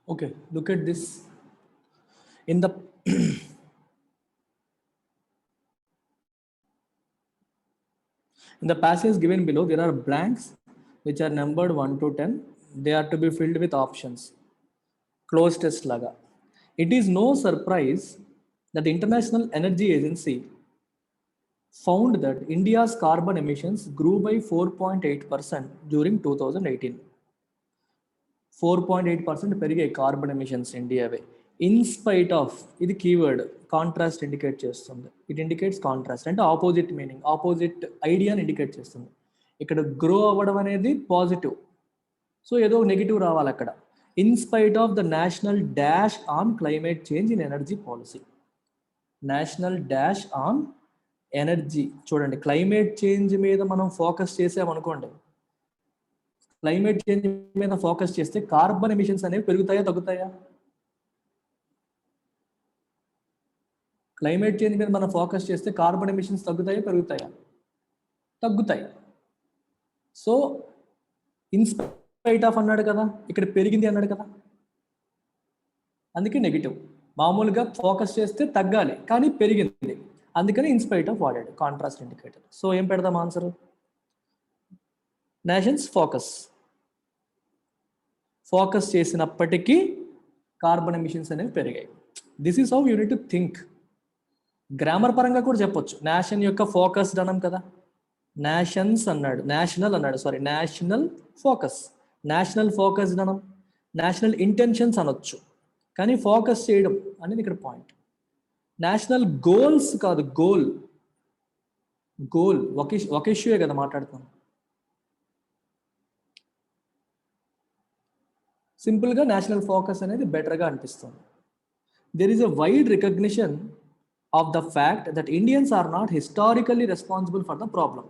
Okay, look at this. In the in the passage given below, there are blanks which are numbered 1 to 10. They are to be filled with options. Closed test laga. It is no surprise that the International Energy Agency found that India's carbon emissions grew by 4.8% during 2018. 4.8% పెరిగాయి carbon emissions ఇండియావే in spite of ఇది keyword contrast indicate చేస్తుంది. It indicates contrast అంటే opposite meaning, opposite ఐడియాని indicate చేస్తుంది. ఇక్కడ grow అవ్వడం అనేది పాజిటివ్, సో ఏదో నెగిటివ్ రావాలి అక్కడ. In spite of the national dash on climate change in energy policy. National dash on energy, చూడండి క్లైమేట్ చేంజ్ మీద మనం ఫోకస్ చేసామనుకోండి, క్లైమేట్ చేంజ్ మీద ఫోకస్ చేస్తే కార్బన్ ఎమిషన్స్ అనేవి పెరుగుతాయా తగ్గుతాయా? క్లైమేట్ చేంజ్ మీద మనం ఫోకస్ చేస్తే కార్బన్ ఎమిషన్స్ తగ్గుతాయా పెరుగుతాయా? తగ్గుతాయి. సో ఇన్స్పైట్ ఆఫ్ అన్నాడు కదా, ఇక్కడ పెరిగింది అన్నాడు కదా, అందుకే నెగిటివ్. మామూలుగా ఫోకస్ చేస్తే తగ్గాలి కానీ పెరిగింది, అందుకని ఇన్స్పైట్ ఆఫ్ వాడాడు కాంట్రాస్ట్ ఇండికేటర్. సో ఏం పెడదాం ఆన్సర్? నేషన్స్ ఫోకస్ చేసినప్పటికీ కార్బన్ ఎమిషన్స్ అనేవి పెరిగాయి. This is how you need to think. Grammar పరంగా కూడా చెప్పొచ్చు. నేషన్ యొక్క ఫోకస్డ్ అనం కదా, నేషన్స్ అన్నాడు, నేషనల్ అన్నాడు, sorry national focus, national focused అనం, నేషనల్ ఇంటెన్షన్స్ అనొచ్చు, కానీ ఫోకస్ చేయడం అనేది ఇక్కడ పాయింట్. నేషనల్ గోల్స్ కాదు, గోల్ ఒక ఇష్యూయే కదా మాట్లాడుతున్నాం. సింపుల్గా నేషనల్ ఫోకస్ అనేది బెటర్గా అనిపిస్తుంది. There is a wide recognition of the fact that Indians are not historically responsible for the problem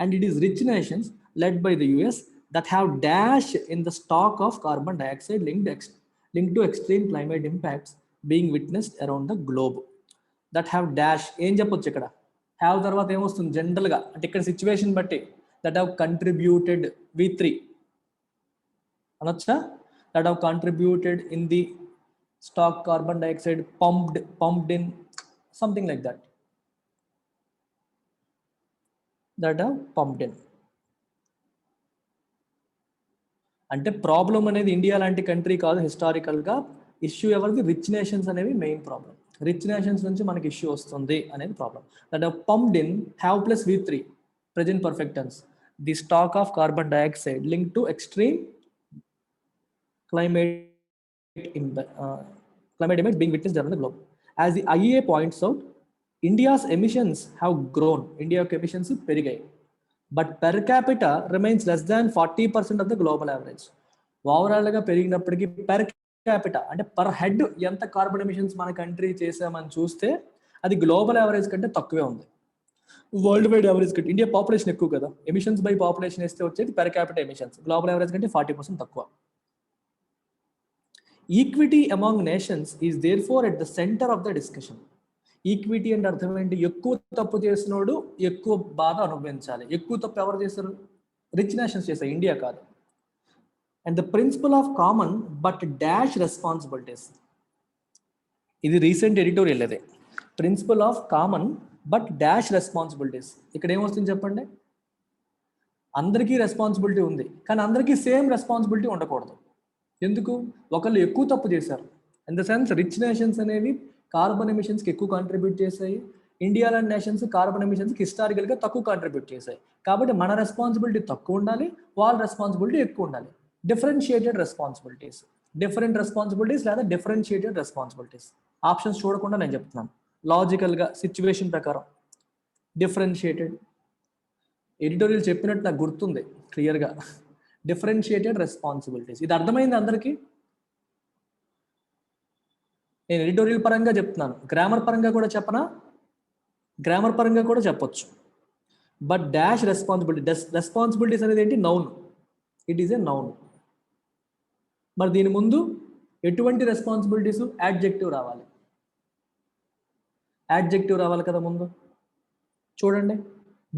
and it is rich nations led by the US that have dash in the stock of carbon dioxide linked to extreme climate impacts being witnessed around the globe. That have dash ఏం చెప్పొచ్చు ఇక్కడ? Have తర్వాత ఏమొస్తుంది జనరల్గా అంటే ఇక్కడ situation బట్టి that have contributed V3 అనొచ్చా? that have contributed in the stock carbon dioxide pumped in, something like that have pumped in. అంటే ప్రాబ్లం అనేది ఇండియా లాంటి కంట్రీ కాదు హిస్టారికల్గా. ఇష్యూ ఎవరిది? రిచ్ నేషన్స్ అనేవి మెయిన్ ప్రాబ్లం. రిచ్ నేషన్స్ నుంచి మనకి ఇష్యూ వస్తుంది అనేది problem. That have pumped in, have plus V3 present perfect tense, the stock of carbon dioxide link to extreme climate impact being witnessed around the globe. As the IEA points out, India's emissions have grown. India emissions perigai, but per capita remains less than 40% of the global average. Overall ga periginappadiki per capita అంటే per head ఎంత carbon emissions మన country చేసామని చూస్తే అది global average కంటే తక్కువే ఉంది. Worldwide average కంటే ఇండియా పాపులేషన్ ఎక్కువ కదా, ఎమిషన్స్ బై పాపులేషన్ వేస్తే వచ్చేది per capita emissions global average కంటే 40% తక్కువ. Equity among nations is therefore at the centre of the discussion. Equity అంటే అర్థం ఏంటి? ఎక్కువ తప్పు చేసినోడు ఎక్కువ బాధ అనుభవించాలి. ఎక్కువ తప్పు ఎవరు చేస్తారు? రిచ్ నేషన్స్ చేశారు, ఇండియా కాదు. And the principle of common but dash responsibilities, ఇది రీసెంట్ ఎడిటోరియల్. అదే principle of common but dash responsibilities. ఇక్కడ ఏమొస్తుంది చెప్పండి? అందరికీ రెస్పాన్సిబిలిటీ ఉంది కానీ అందరికీ సేమ్ రెస్పాన్సిబిలిటీ ఉండకూడదు. ఎందుకు? ఒకళ్ళు ఎక్కువ తప్పు చేశారు. In the sense rich nations అనేవి కార్బన్ ఎమిషన్స్కి ఎక్కువ కాంట్రిబ్యూట్ చేశాయి, ఇండియా లాంటి నేషన్స్ కార్బన్ ఎమిషన్స్కి హిస్టారికల్గా తక్కువ కాంట్రిబ్యూట్ చేశాయి. కాబట్టి మన రెస్పాన్సిబిలిటీ తక్కువ ఉండాలి, వాళ్ళ రెస్పాన్సిబిలిటీ ఎక్కువ ఉండాలి. డిఫరెన్షియేటెడ్ రెస్పాన్సిబిలిటీస్, డిఫరెంట్ రెస్పాన్సిబిలిటీస్ లేదా డిఫరెన్షియేటెడ్ రెస్పాన్సిబిలిటీస్. ఆప్షన్స్ చూడకుండా నేను చెప్తున్నాను లాజికల్గా సిచ్యువేషన్ ప్రకారం. డిఫరెన్షియేటెడ్ ఎడిటోరియల్ చెప్పినట్టు నాకు గుర్తుంది క్లియర్గా. డిఫరెన్షియేటెడ్ రెస్పాన్సిబిలిటీస్, ఇది అర్థమైంది అందరికీ? నేను ఎడిటోరియల్ పరంగా చెప్తున్నాను, గ్రామర్ పరంగా కూడా చెప్పనా? గ్రామర్ పరంగా కూడా చెప్పొచ్చు. బట్ డాష్ రెస్పాన్సిబిలిటీస్ అనేది ఏంటి? Noun, it is a noun. మరి దీని ముందు ఎటువంటి రెస్పాన్సిబిలిటీస్? యాడ్జెక్టివ్ రావాలి, యాడ్జెక్టివ్ రావాలి కదా ముందు. చూడండి,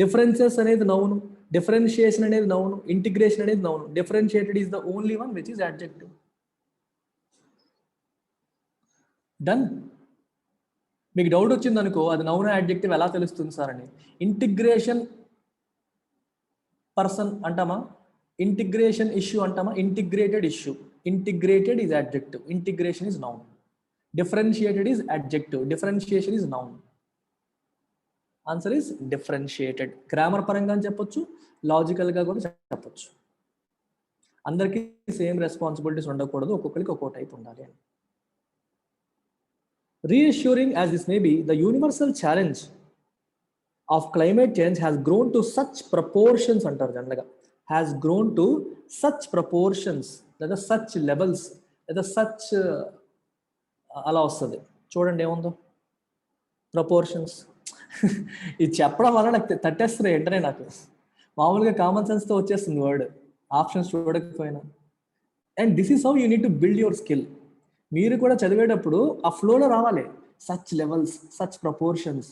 డిఫరెన్సెస్ అనేది నౌను, డిఫరెన్షియేషన్ అనేది నౌను, ఇంటిగ్రేషన్ అనేది noun. Differentiated is the only one which is adjective. Done. మీకు డౌట్ వచ్చింది అనుకో, అది నౌన్ యాడ్జెక్టివ్ ఎలా తెలుస్తుంది సార్ అని. ఇంటిగ్రేషన్ పర్సన్ అంటామా, ఇంటిగ్రేషన్ ఇష్యూ అంటామా, integrated issue. Integrated is adjective, integration is noun. Differentiated is adjective, differentiation is noun. Answer is differentiated. Grammar పరంగా చెప్పొచ్చు, లాజికల్గా కూడా చెప్పొచ్చు. అందరికీ సేమ్ రెస్పాన్సిబిలిటీస్ ఉండకూడదు, ఒక్కొక్కరికి ఒక్కో టైప్ ఉండాలి అని. Reassuring as this may be, the universal challenge of climate change has grown to such proportions అంటారు జనరల్గా, has grown to such proportions లేదా such levels లేదా such అలా వస్తుంది. చూడండి ఏముందో ప్రపోర్షన్స్. ఇది చెప్పడం వల్ల నాకు తట్టేస్తున్నాయి వెంటనే. నాకు మామూలుగా కామన్ సెన్స్తో వచ్చేస్తుంది వర్డ్, ఆప్షన్స్ చూడకపోయినా. And this is how you need to build your skill. మీరు కూడా చదివేటప్పుడు ఆ ఫ్లోలో రావాలి, సచ్ లెవెల్స్, సచ్ ప్రపోర్షన్స్.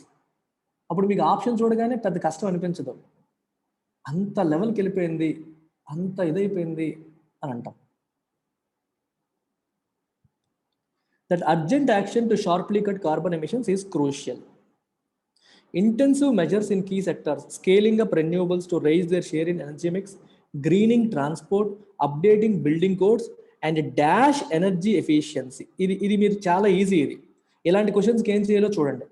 అప్పుడు మీకు ఆప్షన్ చూడగానే పెద్ద కష్టం అనిపించదు. అంత లెవెల్కి వెళ్ళిపోయింది, అంత ఇదైపోయింది అని అంటాం. That urgent action to sharply cut carbon emissions is crucial. Intensive measures in key sectors, scaling up renewables to raise their share in energy mix, greening transport, updating building codes, and dash energy efficiency. ఇది మీరు చాలా easy. ఇది ఇలాంటి క్వశ్చన్స్కి ఏం చేయాలో చూడండి.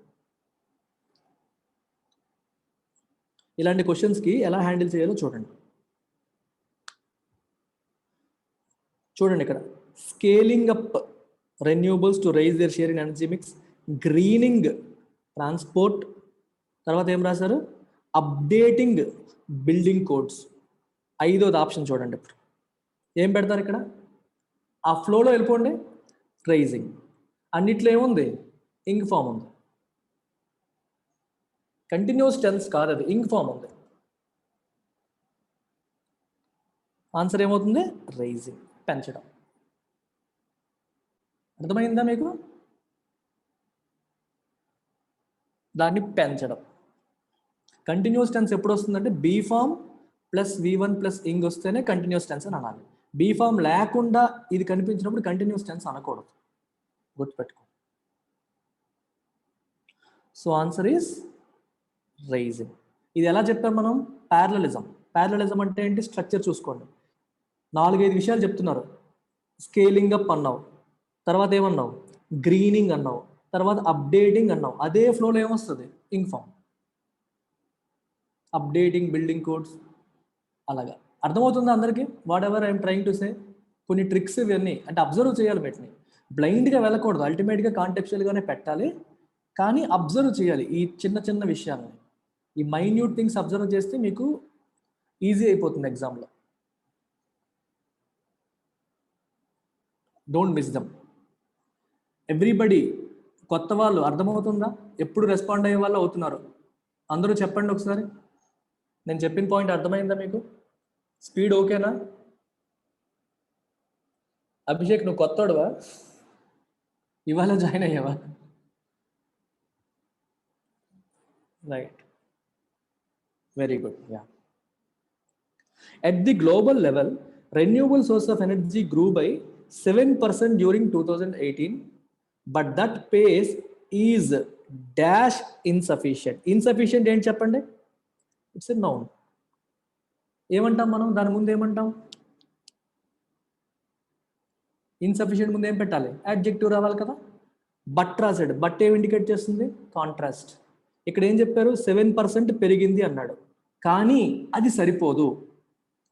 ఇలాంటి క్వశ్చన్స్కి ఎలా హ్యాండిల్ చేయాలో చూడండి. చూడండి ఇక్కడ, scaling up renewables to raise their share in energy mix, greening transport, తర్వాత ఏం రాశారు, అప్డేటింగ్ బిల్డింగ్ కోడ్స్. 5వ ఆప్షన్ చూడండి. ఇప్పుడు ఏం పెడతారు ఇక్కడ, ఆ ఫ్లోలో వెళ్ళిపోండి. రైజింగ్ అన్నిట్లో ఏముంది, ఇంగ్ ఫామ్ ఉంది. కంటిన్యూస్ టెన్స్ కాదు అది, ఇంగ్ ఫామ్ ఉంది. ఆన్సర్ ఏమవుతుంది, రైజింగ్, పెంచడం. అర్థమైందా మీకు? దాన్ని పెంచడం. కంటిన్యూస్ టెన్స్ ఎప్పుడు వస్తుందంటే be form plus V1 plus ing వస్తేనే కంటిన్యూస్ టెన్స్ అని అనాలి. బీ ఫామ్ లేకుండా ఇది కనిపించినప్పుడు కంటిన్యూస్ టెన్స్ అనకూడదు, గుర్తుపెట్టుకో. So answer is rising. ఇది ఎలా చెప్పాం మనం, ప్యారలలిజం. ప్యారలలిజం అంటే ఏంటి, స్ట్రక్చర్ చూసుకోండి. 4-5 విషయాలు చెప్తున్నారు. స్కేలింగ్ అప్ అన్నావు, తర్వాత ఏమన్నావు, గ్రీనింగ్ అన్నావు, తర్వాత అప్డేటింగ్ అన్నావు. అదే ఫ్లోలో ఏమొస్తుంది, ing form, updating building codes. అలాగా అర్థమవుతుందా అందరికీ? Whatever I'm trying to say. కొన్ని ట్రిక్స్ ఇవన్నీ అంటే అబ్జర్వ్ చేయాలి. వీటిని బ్లైండ్గా వెళ్ళకూడదు, అల్టిమేట్గా కాంటెక్చువల్గానే పెట్టాలి. కానీ అబ్జర్వ్ చేయాలి ఈ చిన్న చిన్న విషయాలని. ఈ మైన్యూట్ థింగ్స్ అబ్జర్వ్ చేస్తే మీకు ఈజీ అయిపోతుంది ఎగ్జామ్లో. Don't miss dum. ఎవ్రీబడి, కొత్త వాళ్ళు అర్థమవుతుందా, ఎప్పుడు రెస్పాండ్ అయ్యే వాళ్ళు అవుతున్నారు. అందరూ చెప్పండి ఒకసారి, నేను చెప్పిన పాయింట్ అర్థమైందా మీకు? స్పీడ్ ఓకేనా? అభిషేక్ నువ్వు కొత్తోడువా, ఇవాళ జాయిన్ అయ్యావా? Right, very good. Yeah. At the global level, renewable source of energy grew by 7% during 2018, but that pace is dash insufficient. Insufficient ఏంటి చెప్పండి? It's a noun. ఏమంటాం మనం దాని ముందు, ఏమంటాం? ఇన్సఫిషియెంట్ ముందు ఏం పెట్టాలి, యాడ్జెక్టివ్ రావాలి కదా. బట్ రాసాడు, బట్ ఏం ఇండికేట్ చేస్తుంది, కాంట్రాస్ట్. ఇక్కడ ఏం చెప్పారు, 7% పెరిగింది అన్నాడు, కానీ అది సరిపోదు,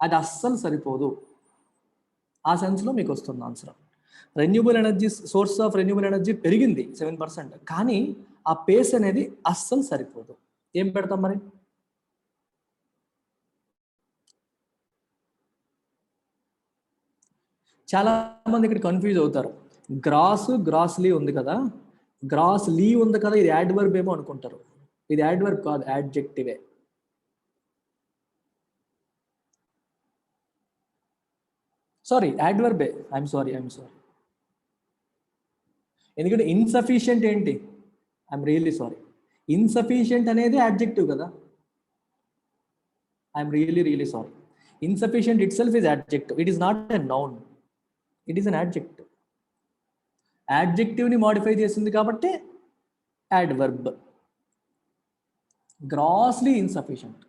అది అస్సలు సరిపోదు. ఆ సెన్స్లో మీకు వస్తుంది answer. Renewable energy, source of renewable energy పెరిగింది 7%, కానీ ఆ పేస్ అనేది అస్సలు సరిపోదు. ఏం పెడతాం మరి? చాలా మంది ఇక్కడ కన్ఫ్యూజ్ అవుతారు. గ్రాస్లీ ఉంది కదా, గ్రాస్లీ ఉంది కదా, ఇది యాడ్వర్బ్ ఏమో అనుకుంటారు. ఇది యాడ్వర్బ్ కాదు, యాడ్జెక్టివే. సారీ, యాడ్వర్బే. I'm sorry. ఎందుకంటే ఇన్సఫిషియంట్ ఏంటి, ఐఎమ్ రియల్లీ సారీ. ఇన్సఫిషియంట్ అనేది యాడ్జెక్టివ్ కదా. I'm really sorry. Insufficient itself is adjective. It is not a noun, it is an adjective. యాడ్జెక్టివ్ని మాడిఫై చేసింది కాబట్టి adverb. Grossly insufficient.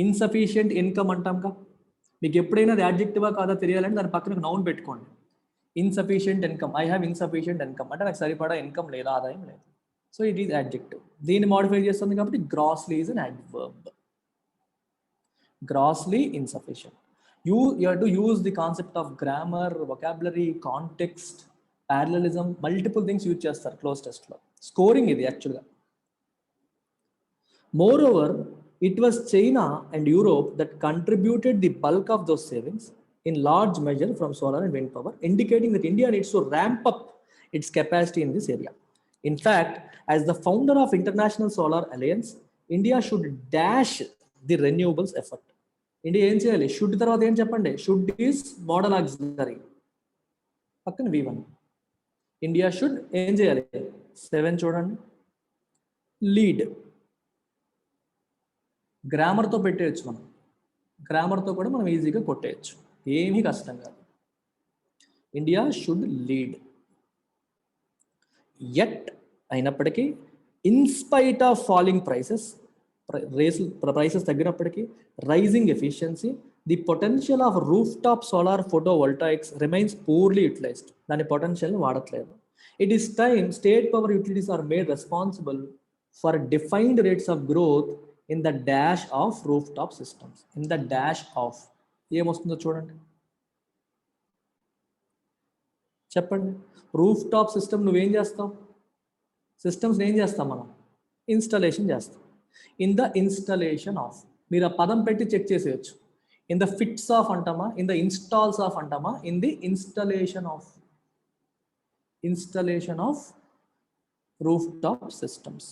Insufficient income అంటాంగా, మీకు ఎప్పుడైనా అది యాడ్జెక్టివా కాదా తెలియాలంటే దాని పక్కన నౌన్ పెట్టుకోండి. Insufficient income, I have insufficient income అంటే నాకు సరిపడా ఇన్కమ్ లేదు, ఆదాయం లేదు. So it is adjective. దీన్ని మాడిఫై చేస్తుంది కాబట్టి grossly is an adverb. Grossly insufficient. You have to use the concept of grammar, vocabulary, context, parallelism, multiple things use చేస్తారు క్లోజ్ టెస్ట్ లో. స్కోరింగ్ ఇది యాక్చువల్గా. Moreover, it was China and Europe that contributed the bulk of those savings in large measure from solar and wind power, indicating that India needs to ramp up its capacity in this area. In fact, as the founder of International Solar Alliance, India should dash the renewables effort. India ఏం చేయాలి? Should తర్వాత ఏం చెప్పండి? Should is model auxiliary, పక్కన V1. India should ఏం చేయాలి? 7 చూడండి, lead. గ్రామర్తో పెట్టేయచ్చు మనం, గ్రామర్తో కూడా మనం ఈజీగా కొట్టేయచ్చు, ఏమీ కష్టం కాదు. India should lead. ఎట్ అయినప్పటికీ, in spite of falling prices, prices తగ్గినప్పటికీ, rising efficiency, the potential of rooftop solar photovoltaics remains poorly utilised. దాని పొటెన్షియల్ని వాడట్లేదు. It is time state power utilities are made responsible for defined rates of growth in the dash of rooftop systems. In the dash of ఏమొస్తుందో చూడండి, చెప్పండి. Roof top system నువ్వేం చేస్తావు? Systems ఏం చేస్తాం మనం? ఇన్స్టాలేషన్ చేస్తాం. ఇన్ ద ఇన్స్టాలేషన్ ఆఫ్, మీరు ఆ పదం పెట్టి చెక్ చేసేయచ్చు. ఇన్ ద ఫిట్స్ ఆఫ్ అంటామా, ఇన్ ద ఇన్స్టాల్స్ ఆఫ్ అంటామా, in the installation of. Installation of rooftop systems.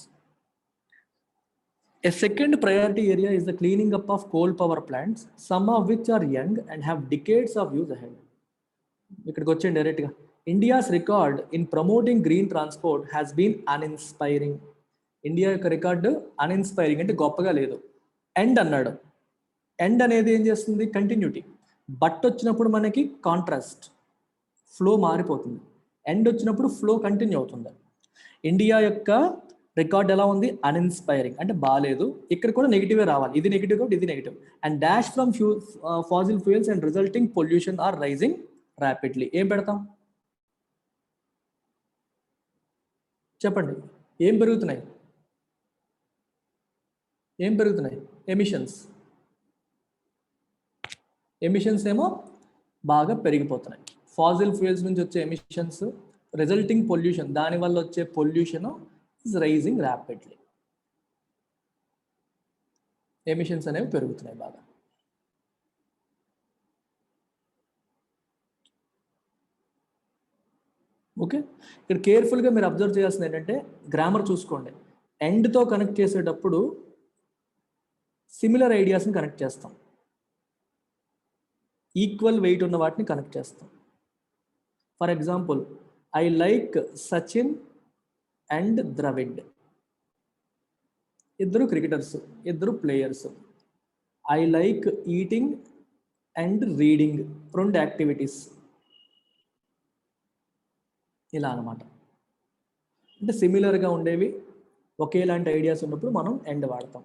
A second priority area is the cleaning up of coal power plants, some of which are young and have decades of use ahead. ఇక్కడికి వచ్చేయండి డైరెక్ట్గా. India's record in promoting green transport has been uninspiring. India యొక్క record uninspiring అంటే గొప్పగా లేదు. End అన్నాడు. End అనేది ఏం చేస్తుంది? కంటిన్యూటీ. బట్ వచ్చినప్పుడు మనకి కాంట్రాస్ట్, ఫ్లో మారిపోతుంది. ఎండ్ వచ్చినప్పుడు ఫ్లో కంటిన్యూ అవుతుంది. ఇండియా యొక్క రికార్డ్ ఎలా ఉంది? అన్ఇన్స్పైరింగ్ అంటే బాగాలేదు. ఇక్కడ కూడా నెగిటివే రావాలి. ఇది నెగిటివ్ కాబట్టి ఇది negative. And dash from fossil fuels and resulting pollution are rising rapidly. ఏం పెడతాం చెప్పండి? ఏం పెరుగుతున్నాయి? ఏం పెరుగుతున్నాయి? ఎమిషన్స్. ఎమిషన్స్ ఏమో బాగా పెరిగిపోతున్నాయి. ఫాసిల్ ఫ్యూయల్స్ నుంచి వచ్చే ఎమిషన్స్, రిజల్టింగ్ పొల్యూషన్, దానివల్ల వచ్చే pollution is rising rapidly. Emissions అనేవి పెరుగుతున్నాయి బాగా. ఓకే, ఇక్కడ కేర్ఫుల్గా మీరు అబ్జర్వ్ చేయాల్సింది ఏంటంటే, గ్రామర్ చూసుకోండి. ఎండ్తో కనెక్ట్ చేసేటప్పుడు సిమిలర్ ఐడియాస్ని కనెక్ట్ చేస్తాం, ఈక్వల్ వెయిట్ ఉన్న వాటిని కనెక్ట్ చేస్తాం. For example, I like Sachin and Dravid. ఇద్దరు క్రికెటర్స్, ఇద్దరు players. I like eating and reading, 2 activities. ఇలా అనమాట. అంటే సిమిలర్గా ఉండేవి, ఒకేలాంటి ఐడియాస్ ఉన్నప్పుడు మనం ఎండ్ వాడతాం.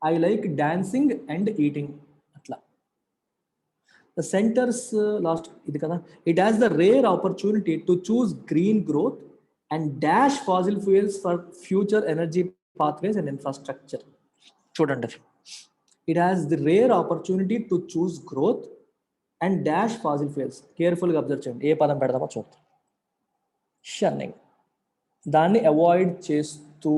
I like dancing and eating అట్లా. ద సెంటర్స్ లాస్ట్ ఇది కదా. It has the rare opportunity to choose green growth and dash fossil fuels for future energy pathways and infrastructure. చూడండి, it has the rare opportunity to choose growth and dash fossil fuels. కేర్ఫుల్గా observe చేయండి, ఏ పదం పెడదామో చూద్దాం. షన్నింగ్, దాన్ని avoid చేస్తూ.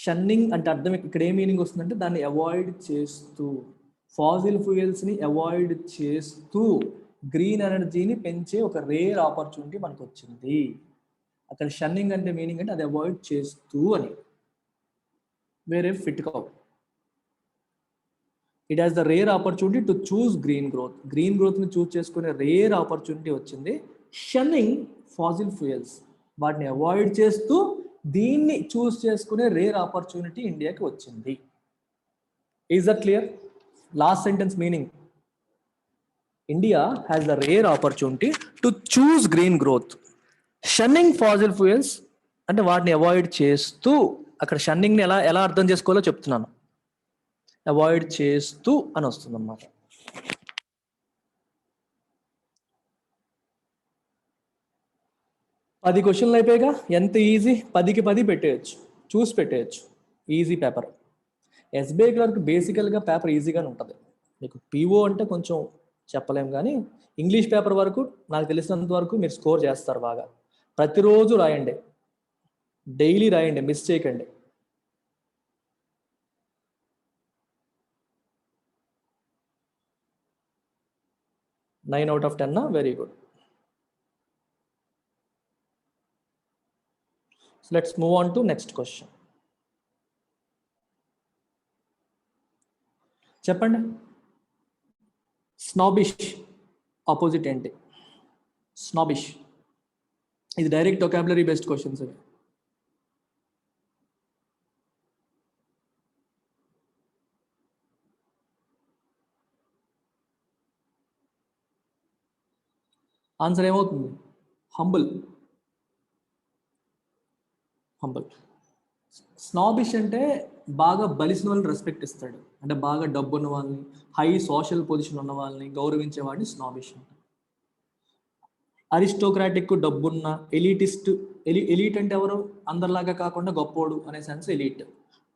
షన్నింగ్ అంటే అర్థం ఇక్కడ ఏ మీనింగ్ వస్తుందంటే దాన్ని అవాయిడ్ చేస్తూ, ఫాసిల్ ఫ్యూయల్స్ని అవాయిడ్ చేస్తూ గ్రీన్ ఎనర్జీని పెంచే ఒక రేర్ ఆపర్చునిటీ మనకు వచ్చింది. అక్కడ షన్నింగ్ అంటే మీనింగ్ అంటే అది అవాయిడ్ చేస్తూ అని, వేరే ఫిట్ కావు. It has the rare opportunity to choose green growth. Green గ్రోత్ని చూస్ చేసుకునే రేర్ ఆపర్చునిటీ వచ్చింది. షన్నింగ్ ఫాసిల్ ఫ్యూయల్స్, వాటిని అవాయిడ్ చేస్తూ దీన్ని చూస్ చేసుకునే రేర్ ఆపర్చునిటీ ఇండియాకి వచ్చింది. Is that clear? Last sentence meaning India has the rare opportunity to choose green growth. Shunning fossil fuels అంటే వాటిని అవాయిడ్ చేస్తూ, అక్కడ షన్నింగ్ని ఎలా ఎలా అర్థం చేసుకోవాలో చెప్తున్నాను. అవాయిడ్ చేస్తూ అని వస్తుంది అన్నమాట. పది క్వశ్చన్లు అయిపోయాగా, ఎంత ఈజీ, 10కి 10 పెట్టేయచ్చు, చూసి పెట్టేయచ్చు. Easy paper. ఎస్బీఐ క్లర్క్ బేసికల్గా పేపర్ ఈజీగానే ఉంటుంది. మీకు పీఓ అంటే కొంచెం చెప్పలేం, కానీ ఇంగ్లీష్ పేపర్ వరకు నాకు తెలిసినంత వరకు మీరు స్కోర్ చేస్తారు బాగా. ప్రతిరోజు రాయండి, డైలీ రాయండి, మిస్ చేయకండి. Nine out of 10 very good. So let's move on to next question. చెప్పండి, స్నాబిష్ ఆపోజిట్ ఏంటి? స్నాబిష్ ఇది డైరెక్ట్ వొకాబులరీ బేస్డ్ క్వశ్చన్స్ ఇవి. ఆన్సర్ ఏమవుతుంది? హంబుల్. హంబుల్. స్నాబిష్ అంటే బాగా బలిసిన వాళ్ళని రెస్పెక్ట్ ఇస్తాడు, అంటే బాగా డబ్బు ఉన్న వాళ్ళని, హై సోషల్ పొజిషన్ ఉన్న వాళ్ళని గౌరవించే వాడిని స్నాబిష్ అంటారు. అరిస్టోక్రాటిక్, డబ్బున్న, ఎలీటిస్ట్. ఎలీట్ అంటే ఎవరు? అందరిలాగా కాకుండా గొప్పోడు అనే సెన్స్ ఎలీట్.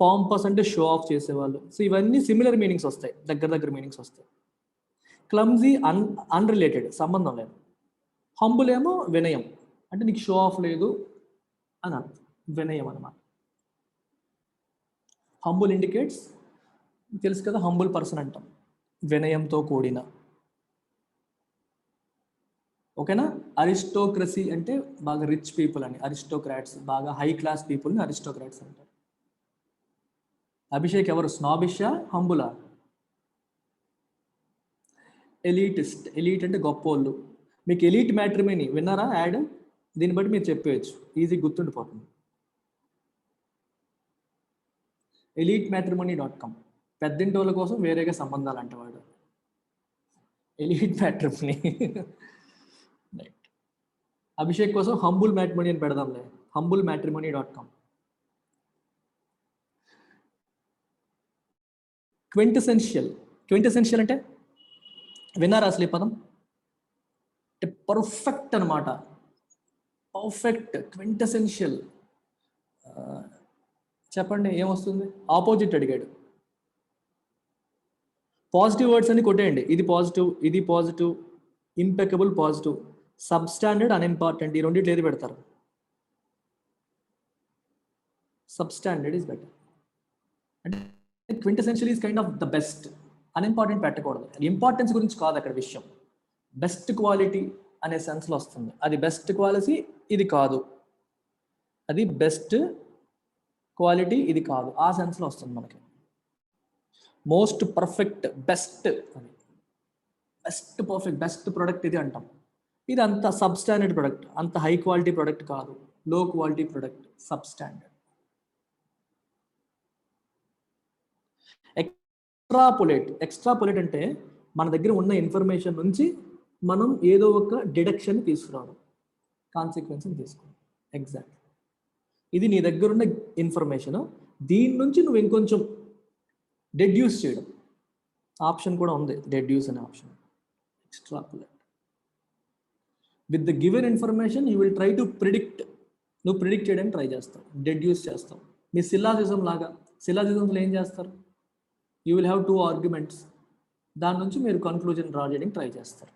పాంపస్ అంటే షో ఆఫ్ చేసేవాళ్ళు. సో ఇవన్నీ సిమిలర్ మీనింగ్స్ వస్తాయి, దగ్గర మీనింగ్స్ వస్తాయి. క్లమ్జీ అన్రిలేటెడ్, సంబంధం లేదు. హంబుల్ ఏమో వినయం, అంటే నీకు షో ఆఫ్ లేదు అని అర్థం, వినయం అన్నమాట. హంబుల్ ఇండికేట్స్ తెలుసు కదా, హంబుల్ పర్సన్ అంటాం, వినయంతో కూడిన. ఓకేనా? అరిస్టోక్రసీ అంటే బాగా రిచ్ పీపుల్ అని, అరిస్టోక్రాట్స్, బాగా హై క్లాస్ పీపుల్ని అరిస్టోక్రాట్స్ అంటారు. అభిషేక్ ఎవరు? స్నాబిషా, హంబులా? ఎలీటిస్ట్. ఎలీట్ అంటే గొప్పోళ్ళు. మీకు ఎలీట్ మ్యాట్రిమోనీ విన్నారా యాడ్? దీన్ని బట్టి మీరు చెప్పేయచ్చు, ఈజీ గుర్తుండిపోతుంది. elitematrimony.com. పెద్దింటి వాళ్ళ కోసం వేరేగా సంబంధాలు అంటవాడు, ఎలీట్ మ్యాట్రిమోనీ. రైట్. అభిషేక్ కోసం హంబుల్ మ్యాట్రిమోనీ అని పెడదాంలే, humblematrimony.com. క్వింటెసెన్షియల్. క్వింటెసెన్షియల్ అంటే విన్నారా అసలు ఈ పదం? అంటే పర్ఫెక్ట్ అనమాట, పర్ఫెక్ట్, క్వింటెసెన్షియల్. చెప్పండి ఏమొస్తుంది? ఆపోజిట్ అడిగాడు. పాజిటివ్ వర్డ్స్ అన్ని కొట్టేయండి. ఇది పాజిటివ్, ఇది positive, impeccable positive, substandard unimportant. ఈ రెండింటిలో ఏది పెడతారు? Substandard is better. అంటే quintessential is kind of the best. Unimportant పెట్టకూడదు. ఇంపార్టెన్స్ గురించి కాదు అక్కడ విషయం, బెస్ట్ క్వాలిటీ అనే సెన్స్లో వస్తుంది. అది బెస్ట్ క్వాలిటీ, ఇది కాదు. అది బెస్ట్ క్వాలిటీ, ఇది కాదు, ఆ సెన్స్లో వస్తుంది మనకి. మోస్ట్ పర్ఫెక్ట్, బెస్ట్ అని, బెస్ట్ పర్ఫెక్ట్, బెస్ట్ ప్రొడక్ట్ ఇది అంటాం. ఇది అంత సబ్ స్టాండర్డ్ ప్రొడక్ట్, అంత హై క్వాలిటీ ప్రొడక్ట్ కాదు, లో quality product, sub standard. Extrapolate అంటే మన దగ్గర ఉన్న ఇన్ఫర్మేషన్ నుంచి మనం ఏదో ఒక డిడక్షన్ తీసుకురావడం, కాన్సిక్వెన్స్ని తీసుకోవడం. ఎగ్జాక్ట్. ఇది నీ దగ్గర ఉన్న ఇన్ఫర్మేషన్, దీని నుంచి నువ్వు ఇంకొంచెం డెడ్యూస్ చేయడం. ఆప్షన్ కూడా ఉంది, డెడ్యూస్ అనే option. Extrapolate. With the given information you will try to predict. నువ్వు ప్రిడిక్ట్ చేయడానికి ట్రై చేస్తావు, డెడ్యూస్ చేస్తావు. మీ సిల్లాజిజం లాగా, సిల్లాజిజంలో ఏం చేస్తారు? యూ విల్ హ్యావ్ 2 ఆర్గ్యుమెంట్స్, దాని నుంచి మీరు కన్క్లూజన్ డ్రా చేయడానికి ట్రై చేస్తారు.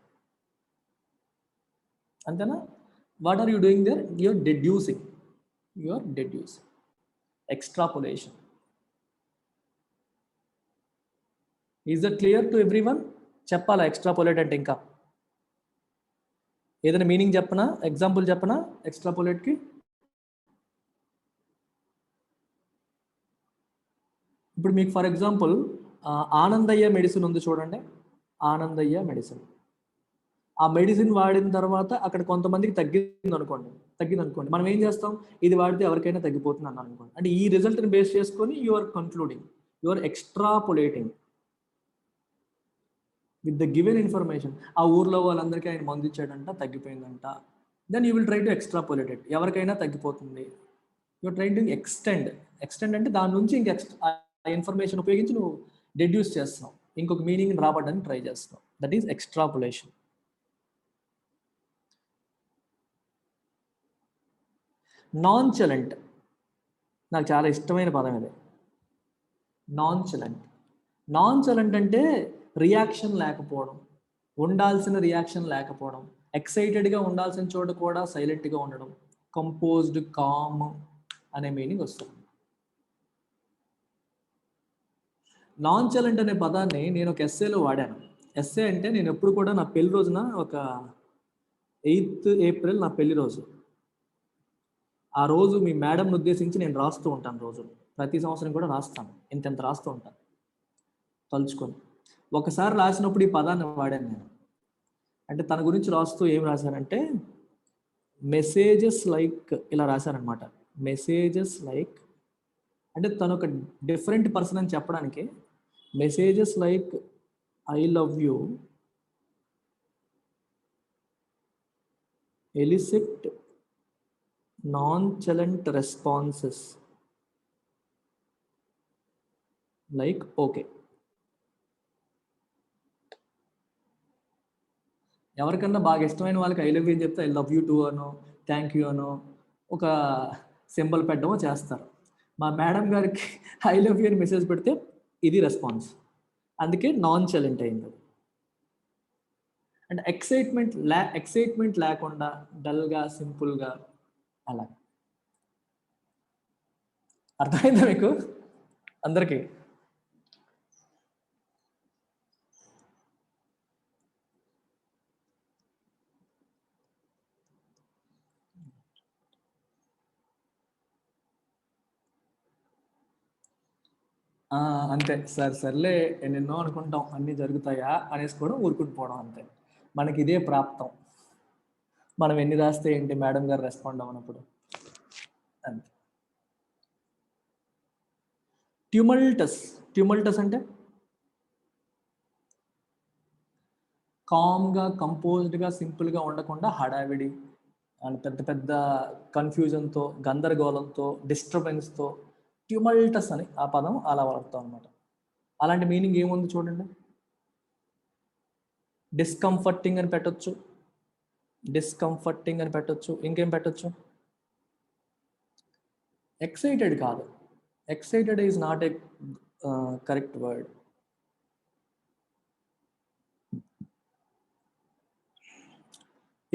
అంతేనా? What are you doing there? You're deducing. Extrapolation. Is that clear to everyone? చెప్పాలా ఎక్స్ట్రాపులేట్ అంటే? ఇంకా ఏదైనా మీనింగ్ చెప్పనా, ఎగ్జాంపుల్ చెప్పనా ఎక్స్ట్రాపులేట్కి? ఇప్పుడు మీకు ఫర్ ఎగ్జాంపుల్ ఆనందయ్య మెడిసిన్ ఉంది చూడండి, ఆనందయ్య మెడిసిన్. ఆ మెడిసిన్ వాడిన తర్వాత అక్కడ కొంతమందికి తగ్గింది అనుకోండి, మనం ఏం చేస్తాం? ఇది వాడితే ఎవరికైనా తగ్గిపోతుంది అన్నాను అనుకోండి. అంటే ఈ రిజల్ట్ని బేస్ చేసుకొని you are concluding, you are extrapolating. With the given information, ఆ ఊర్లో వాళ్ళందరికీ ఆయన మందు ఇచ్చాడంట, తగ్గిపోయిందంట. Then you will try to extrapolate it. ఎవరికైనా తగ్గిపోతుంది. యూఆర్ ట్రై టు ఎక్స్టెండ్ అంటే దాని నుంచి ఇంక ఆ ఇన్ఫర్మేషన్ ఉపయోగించి నువ్వు డెడ్యూస్ చేస్తున్నావు, ఇంకొక మీనింగ్ రాబడడానికి ట్రై చేస్తున్నావు. That is extrapolation. నాన్చలెంట్ నాకు చాలా ఇష్టమైన పదం ఇది. నాన్చలెంట్ అంటే రియాక్షన్ లేకపోవడం, ఉండాల్సిన రియాక్షన్ లేకపోవడం, ఎక్సైటెడ్గా ఉండాల్సిన చోట కూడా సైలెంట్గా ఉండడం, కంపోజ్డ్, కామ్ అనే మీనింగ్ వస్తుంది. నాన్చలెంట్ అనే పదాన్ని నేను ఒక ఎస్సేలో వాడాను. ఎస్సే అంటే నేను ఎప్పుడు కూడా నా పెళ్లి రోజున, ఒక 8th ఏప్రిల్ నా పెళ్లి రోజు, ఆ రోజు మీ మేడంను ఉద్దేశించి నేను రాస్తూ ఉంటాను. రోజు ప్రతి సంవత్సరం కూడా రాస్తాను, ఇంత రాస్తూ ఉంటాను తలుచుకొని. ఒకసారి రాసినప్పుడు ఈ పదాన్ని వాడాను నేను. అంటే తన గురించి రాస్తూ ఏం రాశానంటే, మెసేజెస్ లైక్ ఇలా రాశారనమాట. మెసేజెస్ లైక్ అంటే తను ఒక డిఫరెంట్ పర్సన్ అని చెప్పడానికి, messages like I love you elicit nonchalant responses like okay. ఎవరికన్నా బాగా ఇష్టమైన వాళ్ళకి ఐ లవ్ యూ అని చెప్తే ఐ లవ్ యూ టూ అనో, థ్యాంక్ యూ అనో, ఒక సింబల్ పెట్టడమో చేస్తారు. మా మేడం గారికి ఐ లవ్ యూ అని మెసేజ్ పెడితే ఇది రెస్పాన్స్. అందుకే నాన్చలెంట్ అయింది. అంటే ఎక్సైట్మెంట్ లేకుండా డల్గా, సింపుల్గా అలా. అర్థమైందా మీకు అందరికీ? అంతే సార్, సర్లే ఎన్నెన్నో అనుకుంటాం, అన్నీ జరుగుతాయా అనేసుకోవడం, ఊరుకుని పోవడం, అంతే. మనకి ఇదే ప్రాప్తం. మనం ఎన్ని రాస్తే ఏంటి, మేడం గారు రెస్పాండ్ అవ్వనప్పుడు. అంతే. ట్యూమల్టస్ అంటే కామ్గా, కంపోజ్డ్గా, సింపుల్గా ఉండకుండా హడావిడి అండ్ పెద్ద పెద్ద కన్ఫ్యూజన్తో, గందరగోళంతో, డిస్టర్బెన్స్తో ట్యూమల్టస్ అని ఆ పదం అలా వాడతాం అనమాట. అలాంటి మీనింగ్ ఏముంది చూడండి. డిస్కంఫర్టింగ్ అని పెట్టొచ్చు. ఇంకేం పెట్టొచ్చు? ఎక్సైటెడ్ కాదు, excited is not a correct word.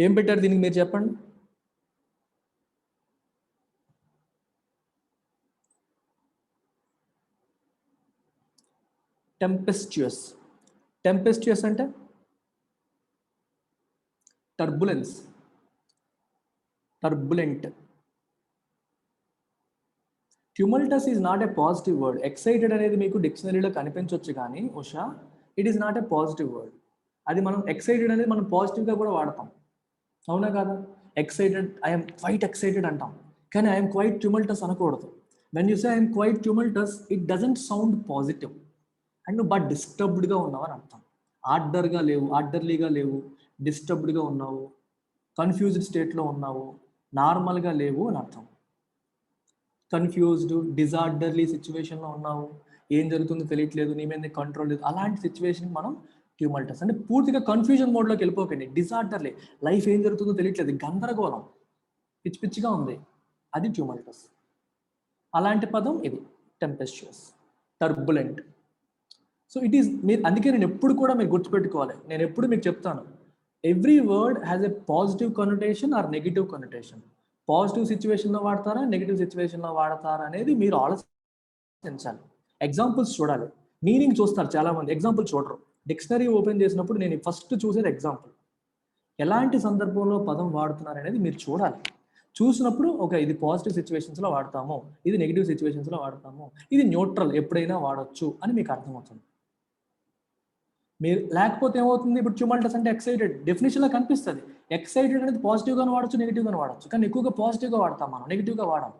ఏం పెట్టారు దీనికి మీరు చెప్పండి. టెంపెస్ట్యూయస్ అంటే turbulent. Tumultuous is not a positive word. Excited అనేది మీకు డిక్షనరీలో కనిపించవచ్చు, కానీ Usha, it is not a positive word. అది మనం ఎక్సైటెడ్ అనేది మనం పాజిటివ్గా కూడా వాడతాం, అవునా కాదా? ఎక్సైటెడ్, ఐఎమ్ క్వైట్ ఎక్సైటెడ్ అంటాం, కానీ ఐఎమ్ క్వైట్ ట్యూమల్టస్ అనకూడదు. When you say I'm quite tumultuous, it doesn't sound positive. And నువ్వు బాగా డిస్టర్బ్డ్గా ఉన్నావు అని అర్థం. ఆర్డర్లీగా లేవు, డిస్టర్బ్డ్గా ఉన్నావు, కన్ఫ్యూజ్డ్ స్టేట్లో ఉన్నావు, నార్మల్గా లేవు అని అర్థం. కన్ఫ్యూజ్డ్, డిజార్డర్లీ సిచ్యువేషన్లో ఉన్నావు, ఏం జరుగుతుందో తెలియట్లేదు, నీ మీద కంట్రోల్ లేదు, అలాంటి సిచ్యువేషన్ మనం ట్యూమల్టస్. అంటే పూర్తిగా కన్ఫ్యూజన్ మోడ్లోకి వెళ్ళిపోకండి. డిజార్డర్లీ, లైఫ్ ఏం జరుగుతుందో తెలియట్లేదు, గందరగోళం, పిచ్చిగా ఉంది, అది ట్యూమల్టస్. అలాంటి పదం ఇది టెంపెస్చుయస్, టర్బులెంట్. సో ఇట్ ఈస్, మీరు అందుకే నేను ఎప్పుడు కూడా మీరు గుర్తుపెట్టుకోవాలి, నేను ఎప్పుడు మీకు చెప్తాను, every word has a positive connotation or negative connotation. Positive సిచ్యువేషన్లో వాడతారా, నెగిటివ్ సిచ్యువేషన్లో వాడతారా అనేది మీరు ఆలోచించాలి. ఎగ్జాంపుల్స్ చూడాలి, మీనింగ్ చూస్తారు చాలామంది, ఎగ్జాంపుల్ చూడరు. డిక్షనరీ ఓపెన్ చేసినప్పుడు నేను ఫస్ట్ చూసేది ఎగ్జాంపుల్, ఎలాంటి సందర్భంలో పదం వాడుతున్నారు అనేది మీరు చూడాలి. చూసినప్పుడు ఒక ఇది పాజిటివ్ సిచ్యువేషన్స్లో వాడతాము, ఇది నెగిటివ్ సిచ్యువేషన్స్లో వాడతాము, ఇది న్యూట్రల్, ఎప్పుడైనా వాడచ్చు అని మీకు అర్థమవుతుంది. మీరు లేకపోతే ఏమవుతుంది, ఇప్పుడు ట్యూమల్టస్ అంటే ఎక్సైటెడ్, డెఫినేషన్లో కనిపిస్తుంది. ఎక్సైటెడ్ అనేది పాజిటివ్గాను వాడచ్చు, నెగిటివ్గాను వాడచ్చు, కానీ ఎక్కువగా పాజిటివ్గా వాడతాం మనం, నెగిటివ్గా వాడాం.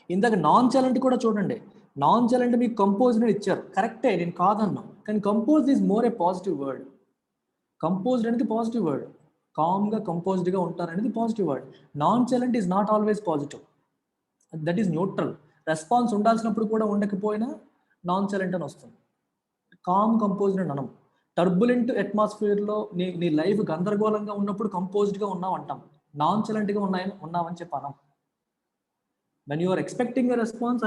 ఇందాక నాన్ చాలెంట్ కూడా చూడండి, నాన్ చాలెంట్ మీకు కంపోజ్డ్ అని ఇచ్చారు, కరెక్టే, నేను కాదన్నా, కానీ composed is more a positive word. Composed అనేది పాజిటివ్ వర్డ్, కామ్గా కంపోజ్డ్గా ఉంటారనేది positive word. Nonchalant is not always positive, that is neutral. Response ఉండాల్సినప్పుడు కూడా ఉండకపోయినా నాన్ చాలెంట్ అని వస్తుంది. కామ్ కంపోజ్డ్ అని అనం. టర్బులెంట్ అట్మాస్ఫియర్లో నీ లైఫ్ గందరగోళంగా ఉన్నప్పుడు కంపోజ్డ్గా ఉన్నావు అంటాం, నాన్ చాలెంట్గా ఉన్నావని చెప్పి అనం. When you are expecting a response,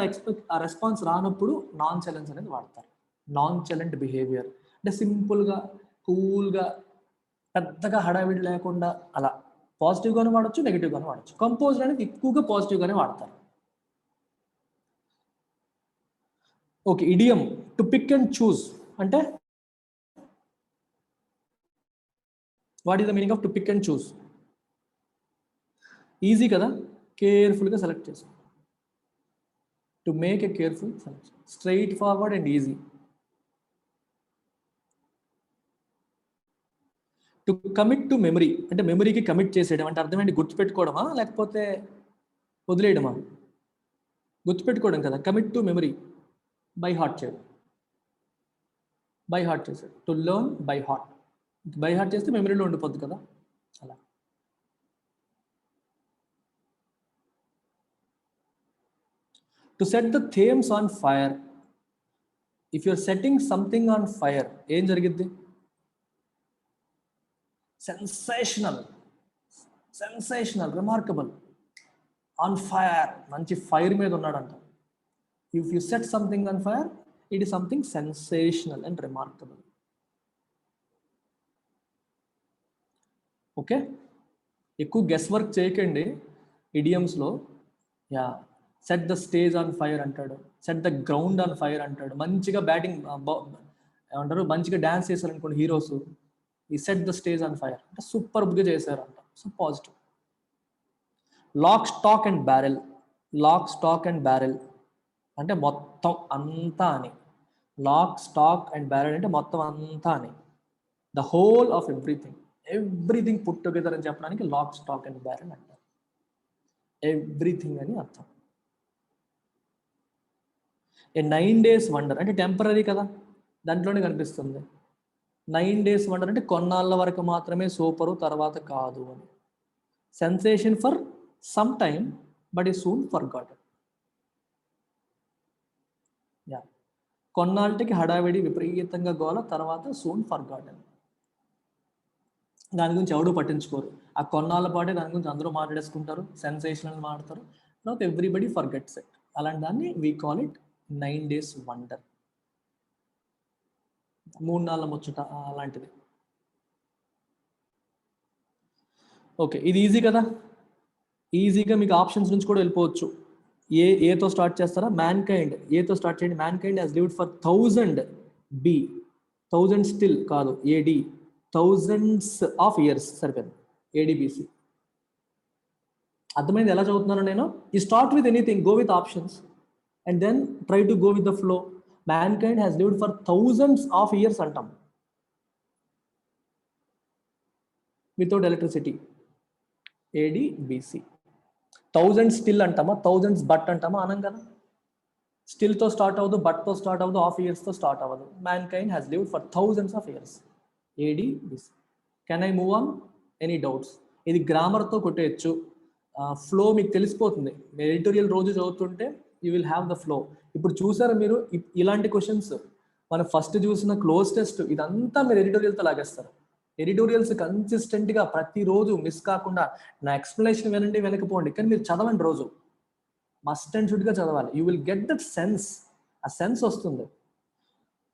ఆ రెస్పాన్స్ రానప్పుడు నాన్ చాలెంజ్ అనేది వాడతారు. నాన్ చాలెంట్ బిహేవియర్ అంటే సింపుల్గా, కూల్గా, పెద్దగా హడావిడి లేకుండా అలా పాజిటివ్గానే వాడచ్చు, నెగిటివ్గానే వాడచ్చు. కంపోజ్డ్ అనేది ఎక్కువగా పాజిటివ్గానే వాడతారు. Okay, idiom to pick and choose అంటే what is the meaning of to pick and choose? Easy కదా, కేర్ఫుల్గా సెలెక్ట్ చేసుకో. To make a careful selection, straight forward and easy. To commit to memory అంటే మెమరీకి కమిట్ చేసేయడం అంటే అర్థం ఏంటి? గుర్తుపెట్టుకోవడమా లేకపోతే వదిలేయడమా? గుర్తుపెట్టుకోవడం కదా. Commit to memory, by heart చేయడం, బై హార్ట్ చేసేది. To learn by heart, by heart చేస్తే మెమరీలో ఉండిపోద్ది కదా అలా. To set the Thames on fire, if you're setting something on fire ఏం జరిగిద్ది? Sensational, sensational, remarkable, on fire, మంచి ఫైర్ మీద ఉన్నాడంట. If you set something on fire, it is something sensational and remarkable. Okay, ఎక్కువ guess work చేయకండి ఇడియమ్స్లో. Yeah, set the stage on fire అంటాడు, set the ground on fire అంటాడు. మంచిగా batting ఏమంటారు, మంచిగా డ్యాన్స్ చేశారు అనుకోండి హీరోస్, ఈ set the stage on fire అంటే సూపర్గా చేశారంట. So positive. Lock stock and barrel, lock stock and barrel అంటే మొత్తం అంతా అని. లాక్ స్టాక్ అండ్ బ్యారెల్ అంటే మొత్తం అంతా అని, the whole of everything, everything put together అని చెప్పడానికి లాక్ స్టాక్ అండ్ బ్యారెల్ అంటారు. ఎవ్రీథింగ్ అని అర్థం. ఏ 9 days వండర్ అంటే టెంపరీ కదా, దాంట్లోనే కనిపిస్తుంది. 9 days వండర్ అంటే కొన్నాళ్ళ వరకు మాత్రమే సూపరు, తర్వాత కాదు అని. Sensation for some time but is soon forgotten. Yeah, కొన్నాళ్ళకి హడావిడి విపరీతంగా గోల, తర్వాత సూన్ ఫర్గాటెన్. దాని గురించి ఎవడూ పట్టించుకోరు, ఆ కొన్నాళ్ళ పాటే దాని గురించి అందరూ మాట్లాడేసుకుంటారు, సెన్సేషనల్ మాట్లాడతారు, తర్వాత ఎవ్రీబడి ఫర్గెట్స్ ఇట్. అలాంటి దాన్ని we call it 9 days wonder, 3 నాళ్ళ ముచ్చట అలాంటిది. ఓకే, ఇది ఈజీ కదా, ఈజీగా మీకు ఆప్షన్స్ నుంచి కూడా వెళ్ళిపోవచ్చు. ఏతో స్టార్ట్ చేస్తారా? మ్యాన్ కైండ్, ఏతో స్టార్ట్ చేయండి. Mankind has lived for 1000 B, 1000 still కాదు, ఏడి, థౌజండ్స్ ఆఫ్ ఇయర్స్ సరిపోయింది, ఏడిబిసి. అర్థమైంది ఎలా చదువుతున్నాను నేను? You start with anything, go with options and then try to go with the flow. Mankind has lived for thousands of years అంటాం, without electricity, A D B C. 1000 still అంటామా, thousands but అంటామా? అనం కదా. స్టిల్తో స్టార్ట్ అవ్వదు, బట్తో స్టార్ట్ అవ్వదు, of ఇయర్స్తో start అవ్వదు. Man kind has lived for thousands of years, ADBC. Can I move on? Any doubts? ఇది గ్రామర్తో కొట్టేయచ్చు, ఫ్లో మీకు తెలిసిపోతుంది. మీరు ఎడిటోరియల్ రోజు చదువుతుంటే you will have the flow. ఇప్పుడు చూసారా మీరు ఇలాంటి క్వశ్చన్స్, మనం ఫస్ట్ చూసిన క్లోజ్ టెస్ట్, ఇదంతా మీరు ఎడిటోరియల్తో లాగేస్తారు. ఎడిటోరియల్స్ కన్సిస్టెంట్గా ప్రతిరోజు మిస్ కాకుండా, నా ఎక్స్ప్లెనేషన్ వినండి వెనకపోండి, కానీ మీరు చదవండి రోజు, మస్ట్ అండ్ షుడ్గా చదవాలి. You will get that sense, ఆ సెన్స్ వస్తుంది.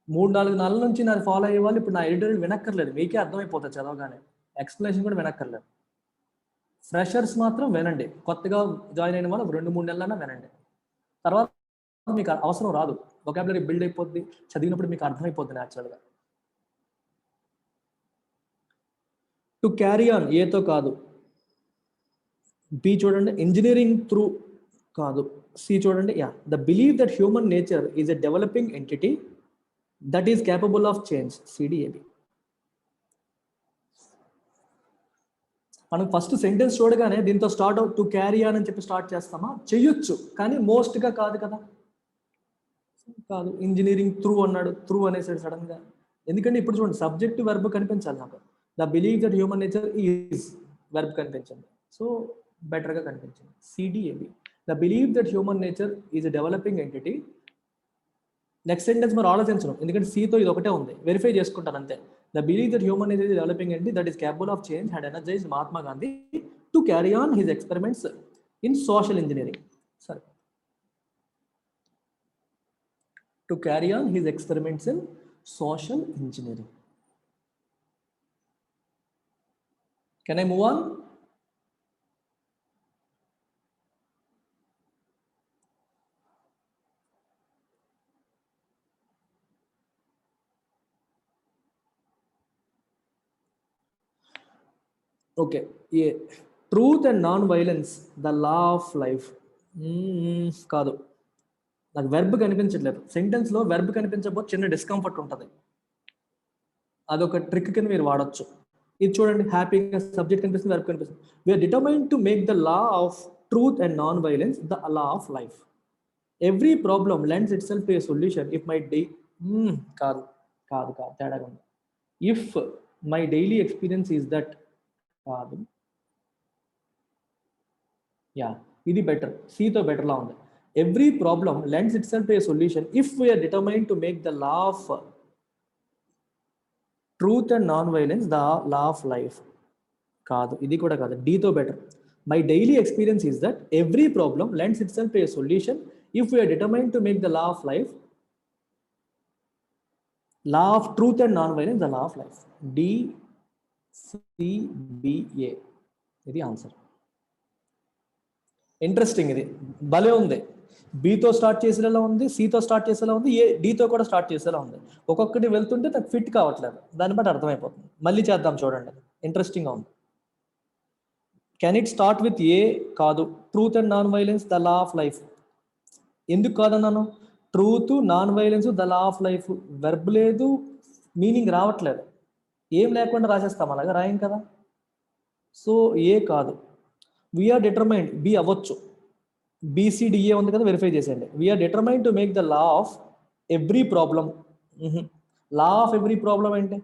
3-4 నెలల నుంచి నాది ఫాలో అయ్యే వాళ్ళు ఇప్పుడు నా ఎడిటోరియల్ వినక్కర్లేదు, మీకే అర్థమైపోతుంది చదవగానే, ఎక్స్ప్లెనేషన్ కూడా వినక్కర్లేదు. ఫ్రెషర్స్ మాత్రం వినండి, కొత్తగా జాయిన్ అయిన వాళ్ళు 2-3 నెలలన్నా వినండి, తర్వాత మీకు అవసరం రాదు, వొకాబులరీ బిల్డ్ అయిపోద్ది, చదివినప్పుడు మీకు అర్థమైపోద్ది న్యాచురల్గా. టు క్యారీ ఆన్, ఏతో కాదు. బి చూడండి, ఇంజనీరింగ్ త్రూ కాదు. సి చూడండి, yeah, the believe that human nature is a developing entity that is capable of change, CDAB. మనం ఫస్ట్ సెంటెన్స్ చూడగానే దీంతో స్టార్ట్ టు క్యారీ ఆన్ అని చెప్పి స్టార్ట్ చేస్తామా? చెయ్యొచ్చు, కానీ మోస్ట్గా కాదు కదా. కాదు, ఇంజనీరింగ్ త్రూ అన్నాడు, త్రూ అనేసాడు సడన్గా. ఎందుకంటే ఇప్పుడు చూడండి, సబ్జెక్ట్ వెర్బ్ కనిపించాలి నాకు. The believe that human nature is verb కనిపించింది, సో బెటర్గా కనిపించింది. CDAB, the believe that human nature is a developing entity. Next sentence మరి ఆలోచించను, ఎందుకంటే సితో ఇది ఒకటే ఉంది, వెరిఫై చేసుకుంటాను అంతే. The believe that human nature is developing entity that is capable of change had energised Mahatma Gandhi to carry on his experiments in social engineering. సరే, to carry on his experiments in social engineering. Can I move on? Okay, yeah. Truth and non-violence, the law of life. కాదు, నాకు verb కనిపించట్లేదు సెంటెన్స్లో. Verb కనిపించకపోతే చిన్న discomfort ఉంటుంది, అదొక trick కింద మీరు వాడచ్చు. ఇది చూడండి, హ్యాపీగా సబ్జెక్ట్ కనిపిస్తుంది, వెర్బ్ కనిపిస్తుంది. We're determined to make the law of truth and non violence the law of life. Every problem lends itself to a solution if my కాదు కాదు కాదు, తేడాగా ఉంది. If my daily experience is that, కాదు. Yeah, ఇది better, సితో బెటర్లా ఉంది. Every problem lends itself to a solution if we're determined to make the law of truth and non violence the law of life. కాదు, ఇది కూడా కాదు, డీతో better. My daily experience is that every problem lends itself to a solution if we're determined to make the law of life, law of truth and non violence the law of life. DCBA, ఇది answer. Interesting, ఇది భలే ఉంది. బితో start చేసేలా ఉంది, సితో start చేసేలా ఉంది, డితో కూడా start చేసేలా ఉంది. ఒక్కొక్కటి వెళ్తుంటే నాకు ఫిట్ కావట్లేదు, దాన్ని బట్టి అర్థమైపోతుంది. మళ్ళీ చేద్దాం చూడండి, ఇంట్రెస్టింగ్గా ఉంది. Can it start with A? కాదు. Truth and non violence the law of life. ఎందుకు కాదన్నాను? Truth, non violence, the law of life. Verb లేదు, మీనింగ్ రావట్లేదు, ఏం లేకుండా రాసేస్తాం, అలాగా రాయం కదా. సో ఏ కాదు. వీఆర్ డిటర్మైన్డ్, బి అవ్వచ్చు. BCDA ఉంది కదా, వెరిఫై చేసేయండి. We're determined to make the law of every problem. Law of every problem ఏంటి?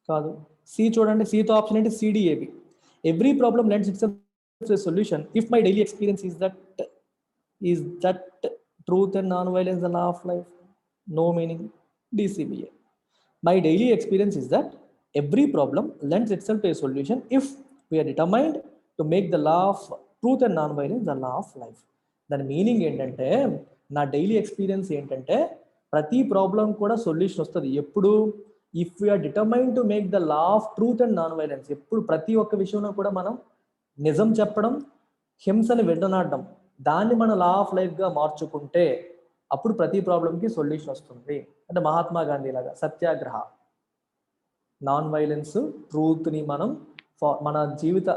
కాదు. సి చూడండి, సితో ఆప్షన్ ఏంటి? CDAB. Every problem lends itself to solution if my daily experience is that truth and non violence the law of life. No meaning. DCBA. My daily experience is that every problem lends itself to solution if we're determined to make the law of truth and non violence the law of life. దాని meaning ఏంటంటే, నా daily experience ఏంటంటే ప్రతి problem కూడా solution వస్తుంది ఎప్పుడు? If we're determined to make the law of truth and non violence. ఎప్పుడు ప్రతి ఒక్క విషయంలో కూడా మనం నిజం చెప్పడం, హింసని విడనాడడం, దాన్ని మన లా ఆఫ్ లైఫ్గా మార్చుకుంటే అప్పుడు ప్రతి ప్రాబ్లంకి సొల్యూషన్ వస్తుంది. అంటే మహాత్మా గాంధీ లాగా సత్యాగ్రహ, నాన్ వైలెన్స్, ట్రూత్ని మనం మన జీవిత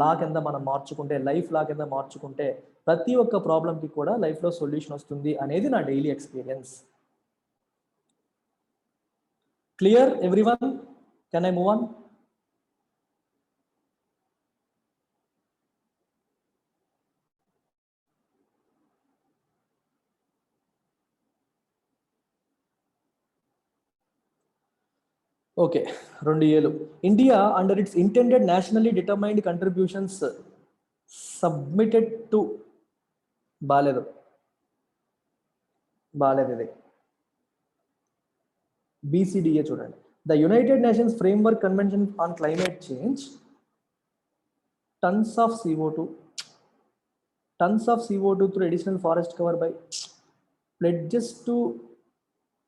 లా కింద మనం మార్చుకుంటే, లైఫ్ లా కింద మార్చుకుంటే ప్రతి ఒక్క ప్రాబ్లంకి కూడా లైఫ్లో సొల్యూషన్ వస్తుంది అనేది నా daily experience. Clear everyone? Can I move on? Okay, 2 ఏళ్ళు. India under it's intended nationally determined contributions submitted to, బాలేదు ఇది. BCDA చూడండి. The United nations framework convention on climate change, turns of CO2 through additional forest cover by pledges to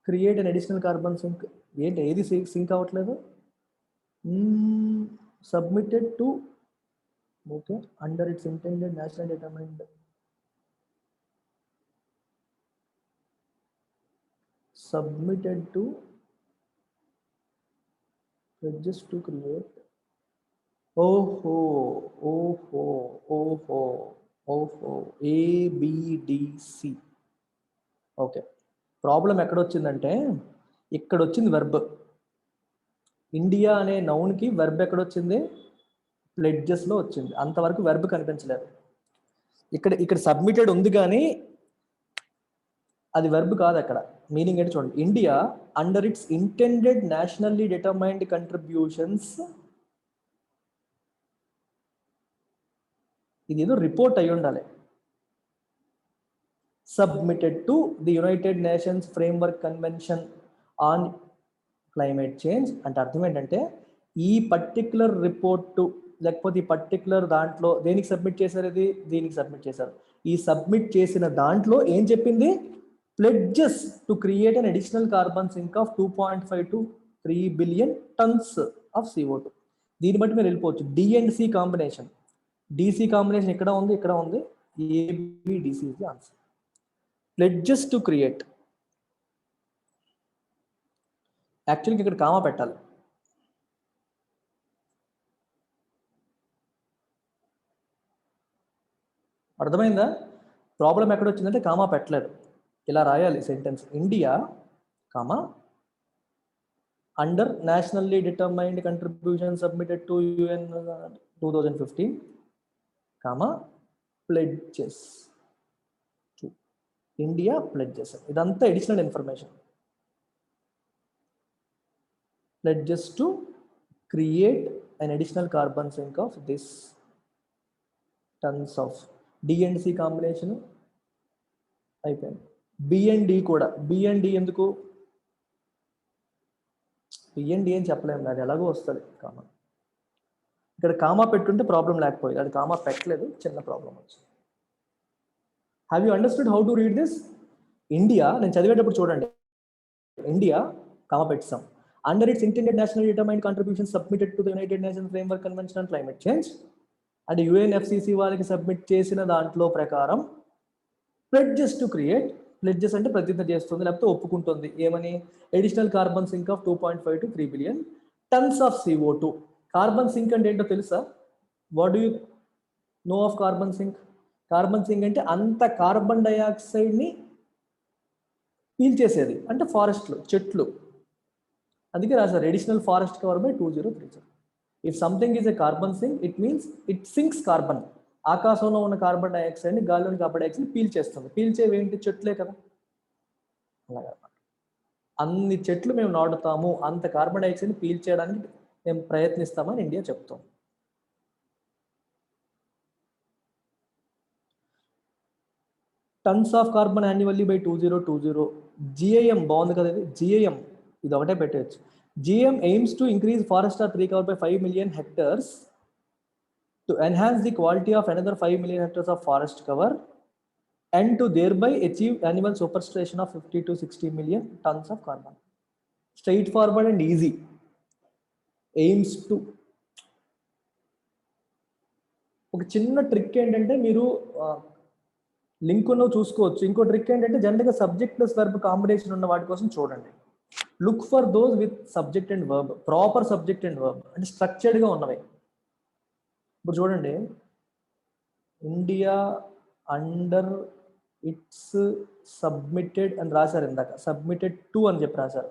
create an additional carbon sink. ఏంటి, ఏది sync అవ్వట్లేదు? Submitted to, okay, under it's intended national determined, submitted to pledges to create. ఓహో ABDC. Okay, problem ఎక్కడొచ్చిందంటే ఇక్కడ వచ్చింది verb. India అనే నౌన్కి verb ఎక్కడొచ్చింది? Pledges లో వచ్చింది, అంతవరకు వెర్బ్ కనిపించలేదు. ఇక్కడ సబ్మిటెడ్ ఉంది కానీ అది వెర్బ్ కాదు. అక్కడ మీనింగ్ ఏంటి చూడండి. India under it's intended nationally determined contributions, ఇది ఏదో రిపోర్ట్ అయి ఉండాలి. Submitted to the United nations framework convention on climate change అంటే అర్థం ఏంటంటే ఈ పర్టిక్యులర్ రిపోర్టు లేకపోతే ఈ పర్టిక్యులర్ దాంట్లో దేనికి సబ్మిట్ చేశారు, ఇది దీనికి సబ్మిట్ చేశారు. ఈ సబ్మిట్ చేసిన దాంట్లో ఏం చెప్పింది, pledges to create an additional carbon sink of 2.5 to 3 billion tons of CO2. దీన్ని బట్టి మీరు వెళ్ళిపోవచ్చు. D and C combination, DC combination ఇక్కడ ఉంది, ఇక్కడ ఉంది. ABDC is the answer. Pledges to create, యాక్చువల్గా ఇక్కడ కామా పెట్టాలి. అర్థమైందా? ప్రాబ్లం ఎక్కడ వచ్చిందంటే కామా పెట్టలేదు. ఇలా రాయాలి sentence. India comma under nationally determined contribution submitted to UN 2015 comma pledges to India pledges. ఇదంతా additional information. Pledges to create an additional carbon sink of this tons of. D and C combination అయిపోయింది. B and D కూడా. B and D ఎందుకు, B and D అని చెప్పలేము, అది ఎలాగో వస్తుంది comma. ఇక్కడ కామా పెట్టుంటే ప్రాబ్లం లేకపోయింది, అది కామా పెట్టలేదు, చిన్న ప్రాబ్లం వచ్చింది. Have you understood how to read this? India, నేను చదివేటప్పుడు చూడండి, ఇండియా కామా పెట్టాం. Under it's intended national determined contribution submitted to the United nations framework convention on climate change అంటే UNFCCC వాళ్ళకి సబ్మిట్ చేసిన దాంట్లో ప్రకారం ప్లెడ్జెస్ టు క్రియేట్, ప్లెడ్జెస్ అంటే ప్రతిజ్ఞ చేస్తుంది లేకపోతే ఒప్పుకుంటుంది ఏమని, additional carbon sink of 2.5 to 3 billion tons of CO2. Carbon sync అంటే ఏంటో తెలుసా? What do you know of carbon sync? Carbon sync అంటే అంత కార్బన్ డైఆక్సైడ్ని పీల్చేసేది, అంటే ఫారెస్ట్లు, చెట్లు. అందుకే రాశారు additional forest cover by 2030. If something is a carbon sink, it means it sinks carbon. ఆకాశంలో ఉన్న కార్బన్ డైఆక్సైడ్ని గాలిలోని కార్బన్ డైఆక్సైడ్ పీల్చేస్తుంది. పీల్చేవి ఏంటి? చెట్లే కదా. అలాగే అన్ని చెట్లు మేము నాటుతాము, అంత కార్బన్ డైఆక్సైడ్ని పీల్చేయడానికి మేము ప్రయత్నిస్తామని ఇండియా చెప్తాం. Tons of carbon annually by 2020. GIM బాగుంది కదా, ఇది GIM, ఇది ఒకటే పెట్టవచ్చు. GM aims to increase forest tree cover by 5 million hectares to enhance the quality of another 5 million hectares of forest cover and to thereby achieve annual sequestration of 50 to 60 million tons of carbon. Straightforward and easy. Aims to. ఒక చిన్న trick ఏంటంటే మీరు link ఉన్న చూసుకోవచ్చు. ఇంకో trick ఏంటంటే జనరల్గా subject plus verb combination ఉన్న వాటి కోసం చూడండి. Look for those with subject and verb, proper subject and verb అంటే స్ట్రక్చర్డ్గా ఉన్నవి. ఇప్పుడు చూడండి, ఇండియా అండర్ ఇట్స్ సబ్మిటెడ్ అని రాశారు, ఇందాక సబ్మిటెడ్ టు అని చెప్పి రాశారు.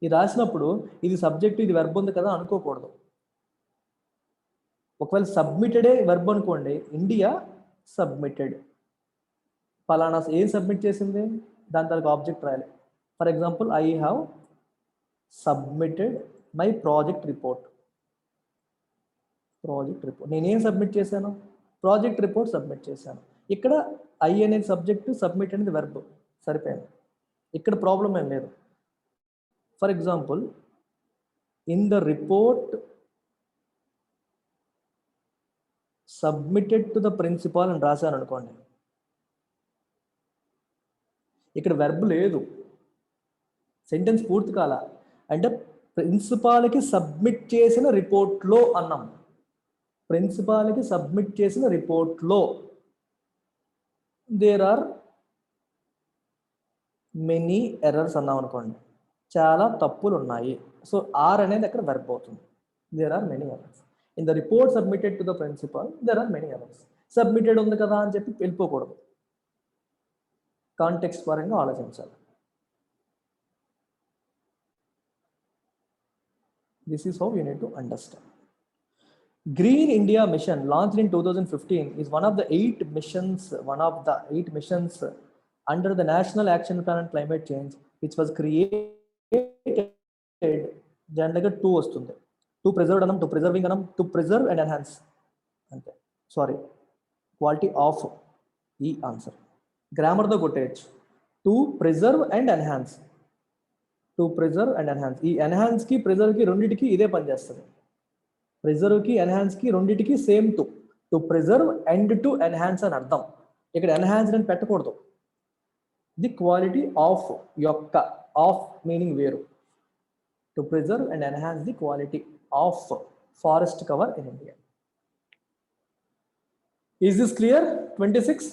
ఇది రాసినప్పుడు ఇది సబ్జెక్ట్ ఇది వెర్బ్ ఉంది కదా అనుకోకూడదు. ఒకవేళ సబ్మిటెడే వెర్బ్ అనుకోండి, ఇండియా సబ్మిటెడ్, ఫలానా ఏం సబ్మిట్ చేసింది దాని తర్వాత ఆబ్జెక్ట్ రాయాలి. For example, I have submitted my project report. Project report నేనేం సబ్మిట్ చేశాను? ప్రాజెక్ట్ రిపోర్ట్ సబ్మిట్ చేశాను. ఇక్కడ ఐ అనేది సబ్జెక్ట్, సబ్మిట్ అనేది వెర్బ్, సరిపోయింది. ఇక్కడ ప్రాబ్లం ఏం లేదు. For example, in the report submitted to the principal అని రాశాను అనుకోండి, ఇక్కడ వెర్బ్ లేదు, సెంటెన్స్ పూర్తి కాల. అంటే ప్రిన్సిపాల్కి సబ్మిట్ చేసిన రిపోర్ట్లో అన్నాం, ప్రిన్సిపాల్కి సబ్మిట్ చేసిన రిపోర్ట్లో దేర్ ఆర్ మెనీ ఎర్రర్స్ అన్నాం అనుకోండి, చాలా తప్పులు ఉన్నాయి. సో ఆర్ అనేది అక్కడ వెర్బ్ అవుతుంది. There are many errors in the report submitted to the principal, there are many errors. Submitted ఉంది కదా అని చెప్పి వెళ్ళిపోకూడదు, కాంటెక్స్ట్ పరంగా ఆలోచించాలి. This is how you need to understand. Green India mission launched in 2015 is one of the 8 missions under the National Action Plan on Climate Change, which was created జనరల్గా 2 వస్తుంది. To preserve అనం, to preserving అనం, to preserve and enhance అంతే. Sorry, quality of ఈ answer గ్రామర్తో కొట్టేయచ్చు. To preserve and enhance, to preserve and enhance. ఈ ఎన్హాన్స్కి ప్రిజర్వ్కి రెండింటికి ఇదే పనిచేస్తుంది. ప్రిజర్వ్కి ఎన్హాన్స్కి రెండింటికి same to preserve and to enhance అని అర్థం. ఇక్కడ ఎన్హాన్స్ అని పెట్టకూడదు. ది క్వాలిటీ ఆఫ్ యొక్క, ఆఫ్ మీనింగ్ వేరు. To preserve and enhance the quality of forest cover in India. Is this clear? 26.